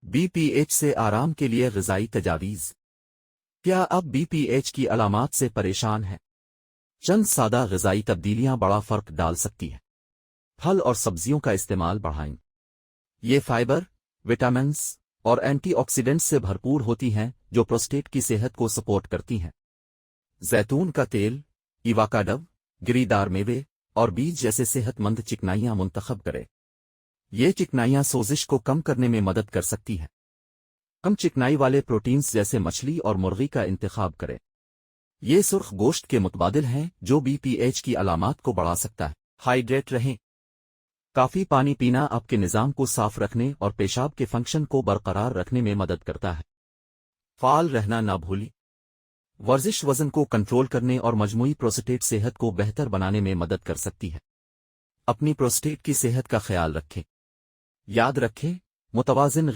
B P H سے آرام کے لیے غذائی تجاویز۔ کیا آپ بی پی ایچ کی علامات سے پریشان ہیں؟ چند سادہ غذائی تبدیلیاں بڑا فرق ڈال سکتی ہیں۔ پھل اور سبزیوں کا استعمال بڑھائیں۔ یہ فائبر، وٹامنز اور اینٹی آکسیڈنٹس سے بھرپور ہوتی ہیں جو پروسٹیٹ کی صحت کو سپورٹ کرتی ہیں۔ زیتون کا تیل، ایواکاڈو، گری دار میوے اور بیج جیسے صحت مند چکنائیاں منتخب کریں۔ یہ چکنائیاں سوزش کو کم کرنے میں مدد کر سکتی ہیں۔ کم چکنائی والے پروٹینز جیسے مچھلی اور مرغی کا انتخاب کریں۔ یہ سرخ گوشت کے متبادل ہیں جو بی پی ایچ کی علامات کو بڑھا سکتا ہے۔ ہائیڈریٹ رہیں۔ کافی پانی پینا آپ کے نظام کو صاف رکھنے اور پیشاب کے فنکشن کو برقرار رکھنے میں مدد کرتا ہے۔ فعال رہنا نہ بھولیں۔ ورزش وزن کو کنٹرول کرنے اور مجموعی پروسٹیٹ صحت کو بہتر بنانے میں مدد کر سکتی ہے۔ اپنی پروسٹیٹ کی صحت کا خیال رکھیں۔ یاد رکھیں، متوازن غذا